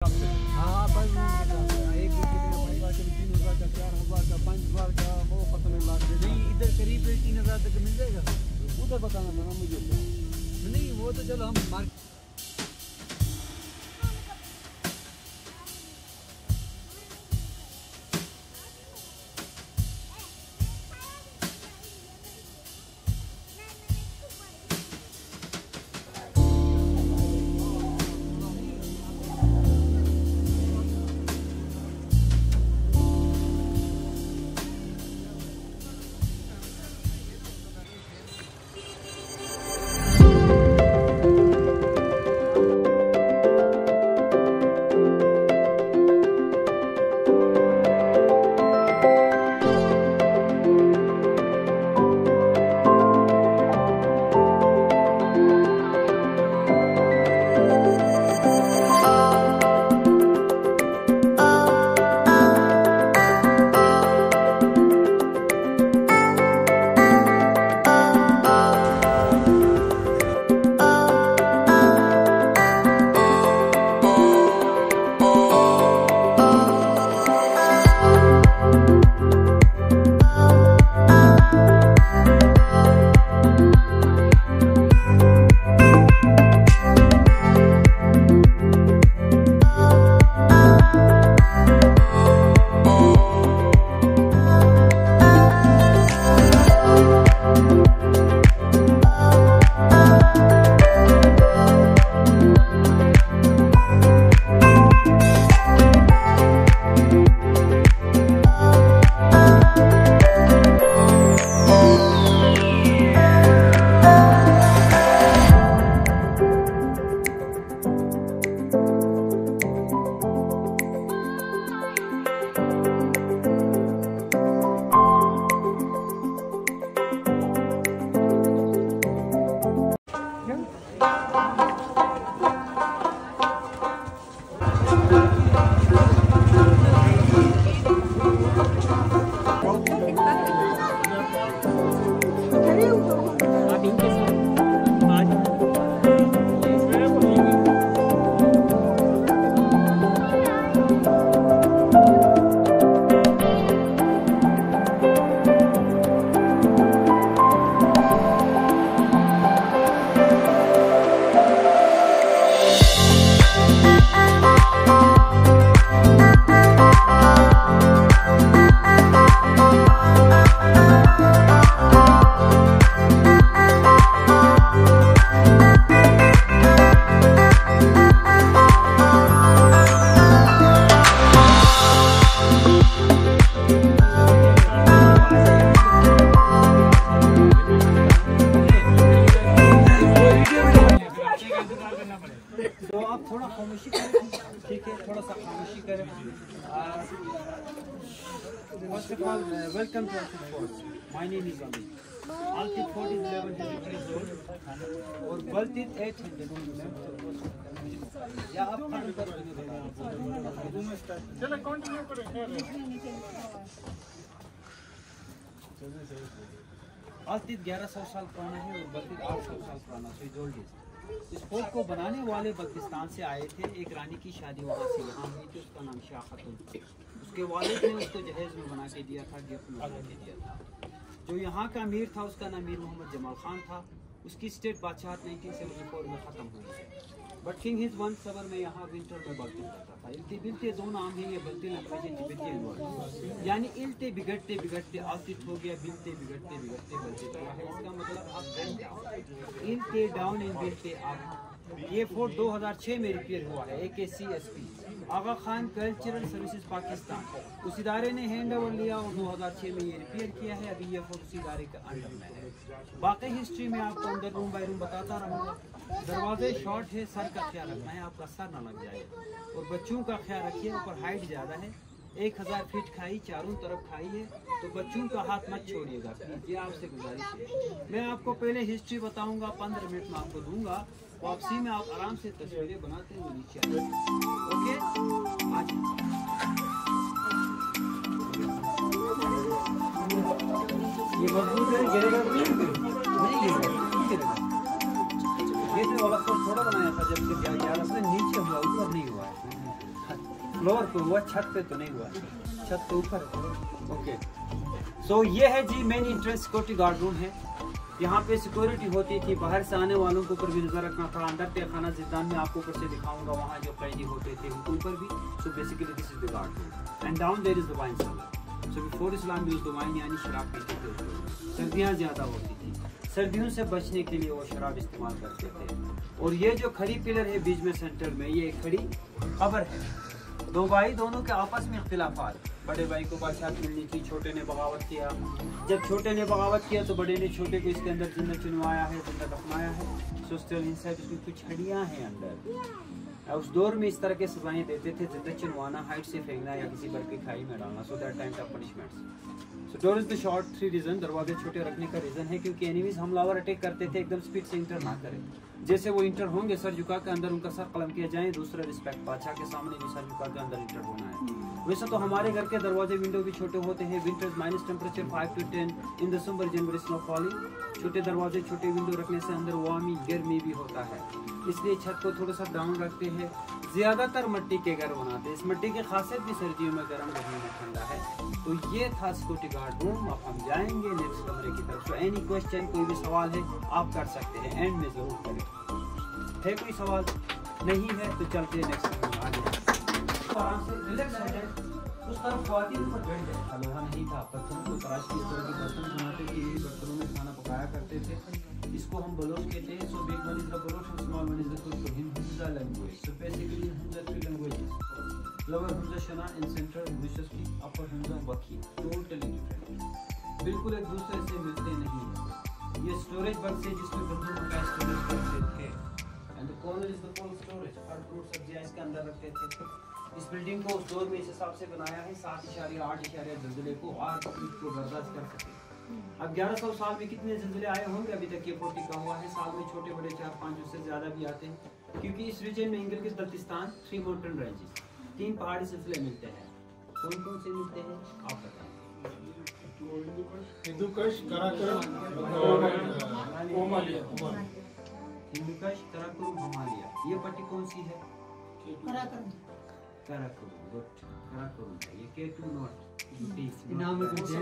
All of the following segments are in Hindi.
हाँ पर एक दिन कितने परिवार के 3,000 का 4,000 का 5,000 का वो पता नहीं लाख नहीं इधर करीब 3,000 तक मिल जाएगा। उधर बताना था ना मुझे नहीं वो तो चलो हम मार्केट तो आप थोड़ा खामोशी करें, ठीक है, थोड़ा सा खामोशी करें। First of all welcome to altitude fort. My name is Ali. Altitude fort is 11 degrees और बल्टिट 800 या आप खत्म कर चलो कंटिन्यू करें। आल्टिट्यूड 1100 साल पुराना है और बल्टिट 800 साल पुराना, सो इज ओल्डेस्ट। इस फोर्ट को बनाने वाले बल्तिस्तान से आए थे। एक रानी की शादी वहाँ से यहाँ हुई थी, उसका नाम शाह खातून। उसके वालिद ने उसको जहेज में बना के दिया था, गिफ्ट में बना के दिया था। जो यहाँ का अमीर था उसका नाम मीर मोहम्मद जमाल खान था। उसकी स्टेट बादशाहत 1974 में ख़त्म हुई है। But king his one summer में यहाँ विंटर में बल्तिल रहता था। इल्ते बिल्ते दो नाम है, ये बल्तिल यानी इल्ते बिगड़ते बिगड़ते आल्टिट्यूड हो गया, बिल्ते बिगड़ते बिगड़ते बल्तिल हुआ है। इसका मतलब आप इल्ते डाउन इन बिल्ते आप। ये फोर्ट 2006 में रिपेयर हुआ है। AKCSP आगा खान कल्चरल सर्विसेज पाकिस्तान उस इदारे ने हैंड ओवर लिया और 2006 में ये रिपेयर किया है। अभी ये फोर्ट उस इदारे का अंडर में है। बाकी हिस्ट्री में आपको अंदर रूम बाय रूम बताता रहूँगा। दरवाजे शॉर्ट है, सर का ख्याल रखना है, आपका सर ना लग जाए। और बच्चों का ख्याल रखिए, ऊपर हाइट ज़्यादा है, 1000 फीट खाई, चारों तरफ खाई है, तो बच्चों का हाथ मत छोड़िएगा प्लीज, ये आपसे गुजारिश है। मैं आपको पहले हिस्ट्री बताऊंगा, 15 मिनट में आपको दूंगा। वापसी में आप आराम से तस्वीरें बनाते हुए नीचे आइए। ओके, आज ये मजबूत है, गिरेगा नहीं गिरेगा। ये वाला थोड़ा बनाया था जब 11 से नीचे हुआ, ऊपर नहीं हुआ है। फ्लोर पे हुआ, छत पे तो नहीं हुआ, छत तो ऊपर है। ओके, सो ये है जी main entrance security guard room है। यहाँ पे सिक्योरिटी होती थी, बाहर से आने वालों के ऊपर भी नजर रखना था। अंदर तहखाना जिद्दान में आपको ऊपर से दिखाऊंगा, वहाँ जो कैदी होते थे उनके ऊपर भी। So basically this is the guard room and down there is the wine cellar. So before Islam used the wine, यानी शराब पीते थे। सर्दियाँ ज़्यादा होती थी, सर्दियों से बचने के लिए वो शराब इस्तेमाल करते थे। और ये जो खड़ी पिलर है बीच में सेंटर में, ये खड़ी कब्र है। दो भाई, दोनों के आपस में इख्तिलाफात। बड़े भाई को बादशाहत मिलनी थी, छोटे ने बगावत किया। जब छोटे ने बगावत किया तो बड़े ने छोटे को इसके अंदर जिंदा चुनवाया है, जिंदा दफनाया है। सो स्टिल इनसाइड इसमें कुछ हड्डियां हैं अंदर। उस दौर में इस तरह के सजाएं देते थे, जिंदा चुनवाना, हाइट से फेंकना या किसी बर की खाई में डालना। So that time of punishments. So door is the short 3 reason. दरवाजे छोटे रखने का रीजन है क्योंकि एनिमीज हमलावर अटैक करते थे, एकदम स्पीड से इंटर ना करें। जैसे वो इंटर होंगे, सर झुका के अंदर उनका सर कलम किया जाए। दूसरा रिस्पेक्ट, बादशाह के सामने भी सर झुका के अंदर इंटर होना है। वैसे तो हमारे घर के दरवाजे विंडो भी छोटे होते हैं। विंटर्स माइनस टेम्परेचर 5 to 10, इन दिसंबर जनवरी स्नोफॉलिंग। छोटे दरवाजे छोटे विंडो रखने से अंदर वामी गर्मी भी होता है, इसलिए छत को थोड़ा सा डाउन रखते हैं। ज्यादातर मिट्टी के घर बनाते हैं। इस मिट्टी की खासियत भी सर्दियों में गर्म, गर्मी में ठंडा है। तो ये था सिक्योरिटी गार्ड रूम। अब हम जाएंगे नेक्स्ट कमरे की तरफ। सो एनी क्वेश्चन, कोई भी सवाल है आप कर सकते हैं, एंड में जरूर करें। है कोई सवाल? नहीं है तो चलते हैं नेक्स्ट कमरे आगे। आराम से रिलैक्स हो जाए। उस तरफ ख्वातीन पर बैठ जाए। लोहा नहीं था, पत्थरों को तराश के इस तरह के बर्तन बनाते थे, यही बर्तनों में खाना पकाया करते थे। इसको हम बलोच कहते हैं। So big one is the Baloch and small one is the Kurd Hinduja language. So basically Hinduja 3 languages. Lower Hinduja Shina in central especially, upper Hinduja Wakhi, totally different, बिल्कुल एक दूसरे से मिलते नहीं है। ये स्टोरेज बक्स है जिसमें बंदूकों का स्टोरेज करते थे। And the corner is the cold storage, her fruit सब्जियां इसके अंदर रखते थे। इस बिल्डिंग को उस दौर में इस हिसाब से बनाया है 7.8 ज़लज़ले को 8 फीट को बर्दाश्त कर सके। अब 1100 साल में कितने ज़लज़ले आए होंगे अभी तक ये 40 का हुआ है। साल में छोटे बड़े 4-5 उससे ज़्यादा भी आते हैं, क्योंकि इस रीजन में इंग्लिश बल्तिस्तान 3 माउंटेन रेंजेस, 3 पहाड़ी सिलसिले मिलते हैं। कौन कौन से मिलते हैं आप बताएं? हिंदुकुश, काराकोरम, हिंदुकुश, काराकोरम, हिमालय। ये पट्टी कौन सी है? काराकोरम। गुड, काराकोरम है ये। K2 नॉट इनाम में कुछ दें?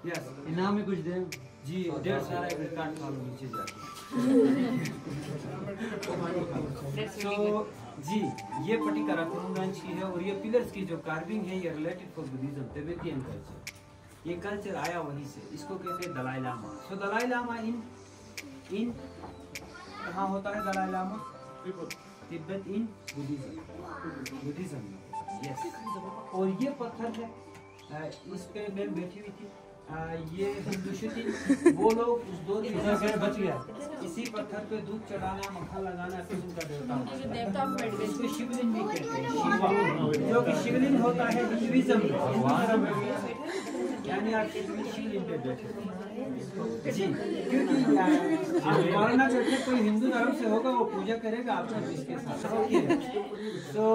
यस, इनाम में कुछ दें जी। ढेर सारा एक कार्ड खा लो नीचे जाके। सो जी, ये पट्टी काराकोरम रेंज की है। और ये पिलर्स की जो कार्विंग है ये related for Buddhism, Tibetan culture. ये कल्चर आया वहीं से। इसको कहते हैं दलाई लामा। सो दलाई लामा इन कहाँ होता है? दलाई लामा तिब्बत इन बुद्धिज्म में। यस। और ये पत्थर है, इस पे मैं बैठी हुई थी। ये हिंदुशती, वो लोग उस दौर में बच गया। इसी पत्थर पे दूध चढ़ाना, मक्खन लगाना किस्म का देवता होता है। इसको शिवलिंग भी कहते हैं, शिवा, जो कि शिवलिंग होता है हिंदुइज्म में। यानी आप शिवलिंग पे बैठे जी, क्योंकि आप मानना चाहते कोई हिंदू धर्म से होगा वो पूजा करेगा आपका इसके साथ। तो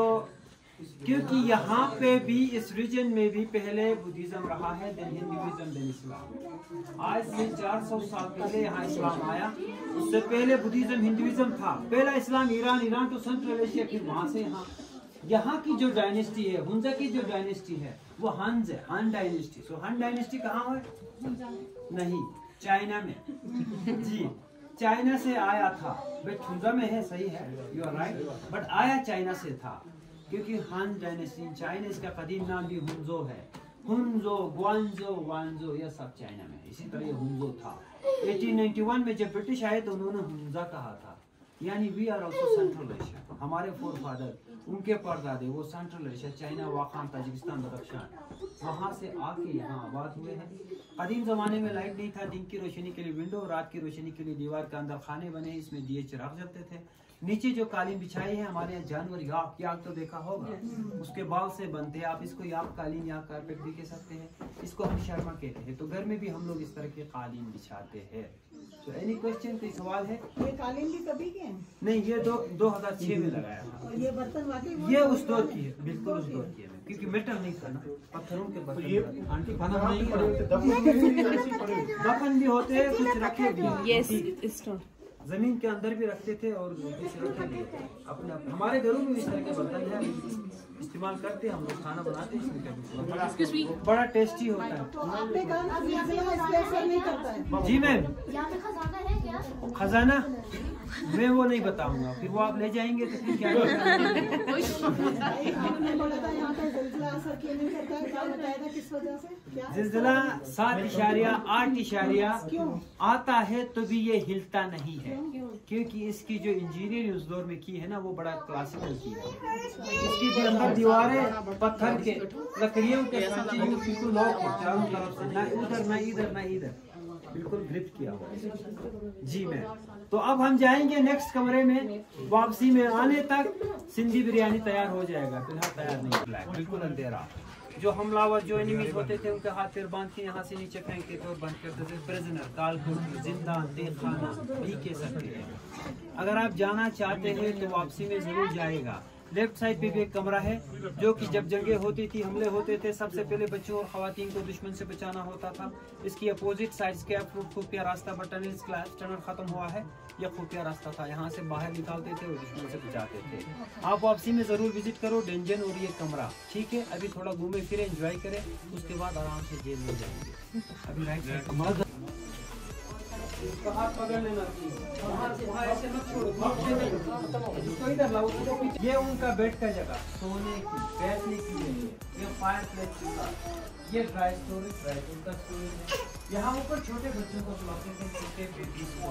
क्योंकि यहाँ पे भी इस रीजन में भी पहले बुद्धिज्म रहा है, देन हिंदुइज्म, देन इस्लाम। आज से 400 साल पहले यहाँ इस्लाम आया। उससे पहले बुद्धिज्म हिंदुइज्म था। पहला इस्लाम ईरान तो सेंट्रल एशिया, फिर वहाँ से यहाँ की जो डायनेस्टी है, हुंजा की जो डायनेस्टी है वो हंज है, हन डायनेस्टी। सो हन डायनेस्टी कहाँ है? नहीं, चाइना में जी। चाइना से आया था, बट हुंजा में है, सही है, यू आर राइट, बट आया चाइना से था। क्योंकि हान डायनेस्टी, चाइना इसका कदीम नाम भी हुंजो है। हुंजो, ग्वांजो, वांजो, यह सब चाइना में। इसी तरह ये हुंजो था। 1891 में जब ब्रिटिश आए तो उन्होंने हुंजा कहा था। यानी we are also central Asia. हमारे फोर फादर, उनके परदादे वो central Asia, China, Wakhan, Tajikistan, Badakhshan, वहाँ से आके यहाँ आबाद हुए हैं। कदीम ज़माने में लाइट नहीं था, दिन की रोशनी के लिए विंडो, रात की रोशनी के लिए दीवार के अंदर खाने बने, इसमें दिए चिराग जलते थे। नीचे जो कालीन बिछाई है हमारे यहाँ जानवर याक तो देखा होगा, उसके बाल से बनते हैं। आप इसको याक कालीन या कारपेट भी कह सकते हैं। इसको हम शर्मा कहते हैं। तो घर में भी हम लोग इस तरह के कालीन बिछाते हैं। तो एनी क्वेश्चन, कोई सवाल है? ये कालीन भी कभी के हैं? नहीं, ये 2006 में लगाया था। और ये बर्तन वाकई ये उस दौर की है, बिल्कुल उस दौर की है, क्योंकि मेटल नहीं था ना, पत्थरों के बर्तन। आंटी खाना दफन भी होते हैं, कुछ रखे भी हैं। Yes, it's true. जमीन के अंदर भी रखते थे और अपने हमारे घरों में इस तरह के बर्तन है इस्तेमाल करते हैं, हम लोग खाना बनाते हैं, बड़ा टेस्टी होता है। आपने कहा ना नहीं करता है। जी मैम, यहाँ पे खजाना है क्या? खजाना मैं वो नहीं बताऊंगा, फिर वो आप ले जाएंगे तो फिर क्या आपने बोला था यहाँ पे जिलजिला असर क्यों नहीं करता है, क्या बताया था किस वजह से? क्या जिलजिला 7.8 आता है तो भी ये हिलता नहीं है, क्योंकि इसकी जो इंजीनियरिंग उस दौर में की है ना वो बड़ा क्लासिकल की है। इसकी भी अंदर दीवारें पत्थर के लकड़ियों के बिल्कुल लॉक है चारों तरफ से, ना उधर ना इधर ना इधर, बिल्कुल ग्रिप किया हुआ है। जी मैम, तो अब हम जाएंगे नेक्स्ट कमरे में। वापसी में आने तक सिंधी बिरयानी तैयार हो जाएगा, फिलहाल तैयार नहीं हुआ है, बिल्कुल अंधेरा। जो हमलावर जो एनिमीज होते थे उनके हाथ पैर बांध के यहाँ से नीचे फेंकते थे और बंद करते थे। प्रिजनर, कालकोट, जिंदा, खाना भी कह सकते हैं। अगर आप जाना चाहते हैं तो वापसी में जरूर जाएगा। लेफ्ट साइड पे भी एक कमरा है जो कि जब जंगे होती थी, हमले होते थे, सबसे पहले बच्चों और खवातीन को दुश्मन से बचाना होता था। इसकी अपोजिट साइड के खुफिया रास्ता बटन टनल खत्म हुआ है, यह खुफिया रास्ता था, यहाँ से बाहर निकालते थे और दुश्मन से बचाते थे। आप वापसी में जरूर विजिट करो डेंजन और ये कमरा, ठीक है। अभी थोड़ा घूमे फिरे, एंजॉय करें, उसके बाद आराम से जेल में जाएंगे। अभी राइट साइड इसको हाथ पकड़ लेना, वहाँ ऐसे मत छोड़ो, इसको इधर लाओ। ये उनका बेड का जगह, सोने की, बैठने की है। ये फायर प्लेस का, ये ड्राई स्टोरेज का स्टोरेज है। यहाँ ऊपर छोटे बच्चों को सुलाते थे, छोटे बेबीज को।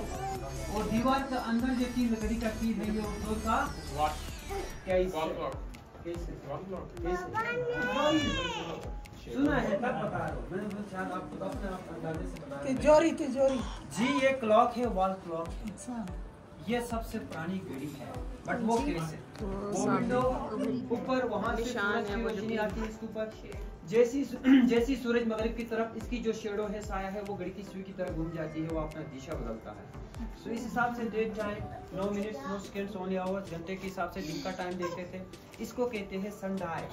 और दीवार के अंदर जो चीज लकड़ी का चीज है, ये उर्दू का सुना है, तब बता रहा हूँ मैंने, शायद आपको अपने अंदाजे से बता। तिजोरी जी, ये क्लॉक है, वॉल क्लॉक। ये सबसे पुरानी घड़ी है, बट वो कैसे वो विंडो ऊपर वहाँ से सूरज की रोशनी आती है इसके ऊपर, जैसी सूरज मगरिब की तरफ इसकी जो शेडो है, साया है, वो घड़ी की सुई की तरफ घूम जाती है, वो अपना दिशा बदलता है। तो इस हिसाब से date time 9 minute 9 second only hours, घंटे के हिसाब से दिन का टाइम देखते थे। इसको कहते हैं सन डायल।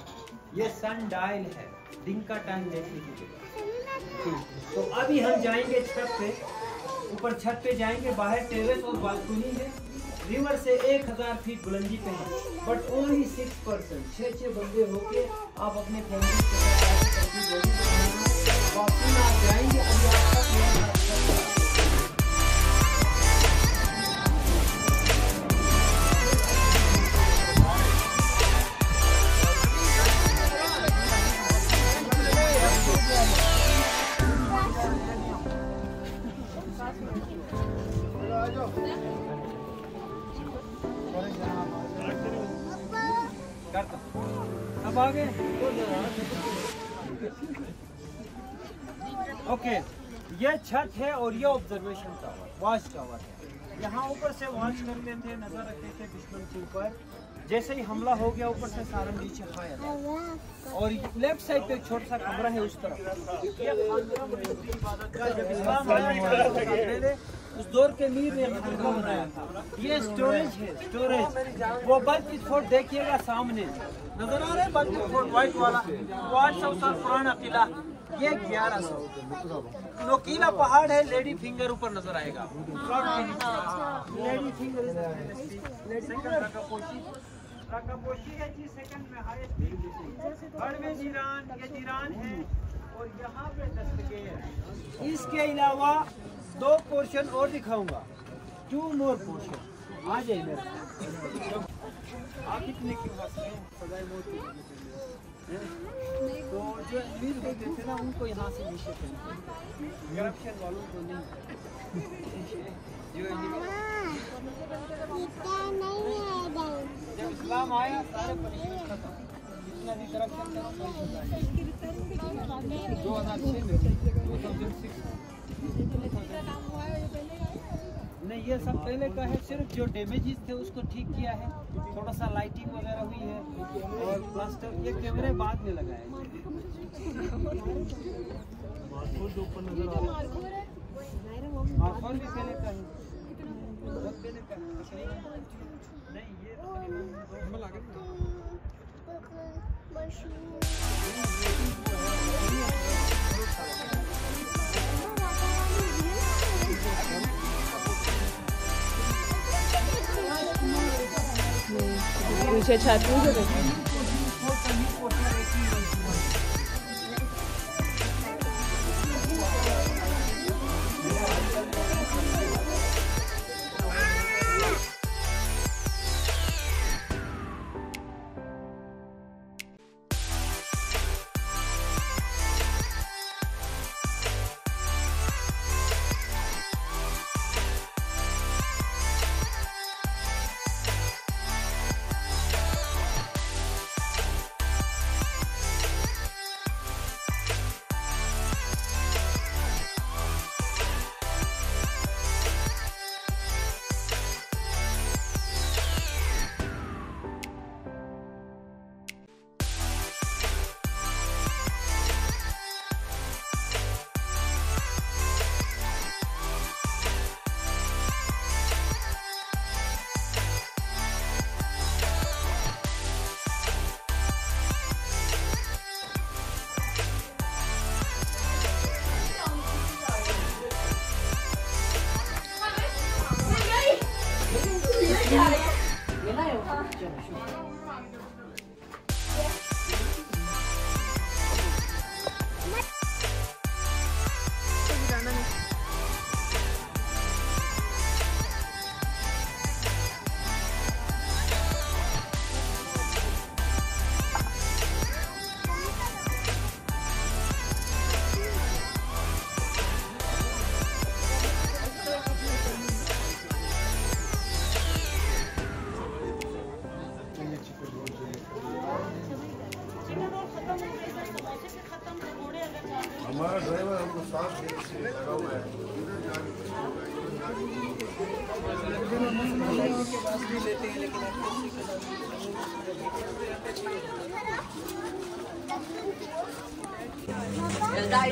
ये सन डायल है दिन का टाइम देखने के लिए। तो अभी हम जाएंगे छत पे, ऊपर छत पे जाएंगे। बाहर टेरेस और बालकनी है, रिवर से 1000 फीट बुलंदी पे है, बट ओनली 6%, 6 बंदे होके आप अपने फैमिली के साथ वापसी में आप जाएंगे। अभी आपका अब आगे ओके, ये छत है और ये ऑब्जर्वेशन टावर, वॉच टावर है। यहाँ ऊपर से वॉच करते थे, नजर रखते थे दुश्मन के ऊपर। जैसे ही हमला हो गया ऊपर से सारा नीचे फायर। और लेफ्ट साइड पे एक छोटा सा कमरा है उस तरफ, जब इस्लाम आया उस दौर के मीर ने खानका बनाया था। ये स्टोरेज है, स्टोरेज। वो बल्कि फोर्ट देखिएगा सामने नजर आ रहा है, बल्कि फोर्ट व्हाइट वाला 800 साल पुराना किला। ये 1100 नोकीला पहाड़ है, लेडी फिंगर ऊपर नजर आएगा। लेडी फिंगर राकापोशी है जी, सेकंड में हाईएस्ट। थर्ड में जीरान, ये जीरान है। और यहाँ पे दस्तगीर। इसके अलावा 2 पोर्शन और दिखाऊंगा, 2 मोर पोर्शन। आ जाइए मेरे आप इतने क्यों हंसते हैं? सजाए मौत तो जो अमीर होते थे ना उनको यहाँ से नीचे थे, करप्शन वालों को नहीं। जो जब इस्लाम आया सारे पनिशमेंट खत्म, जितना भी करप्शन था 2006 में 2006 नहीं, ये सब पहले का है। सिर्फ जो डैमेजेस थे उसको ठीक किया है, थोड़ा सा लाइटिंग वगैरह हुई है और प्लास्टर। ये कैमरे बाद में लगाए, मार्कोल भी पहले का है, बहुत पहले का है। नहीं ये अच्छा अच्छा ठीक हमारा ड्राइवर हमको साथ लगा हुआ है। Daí,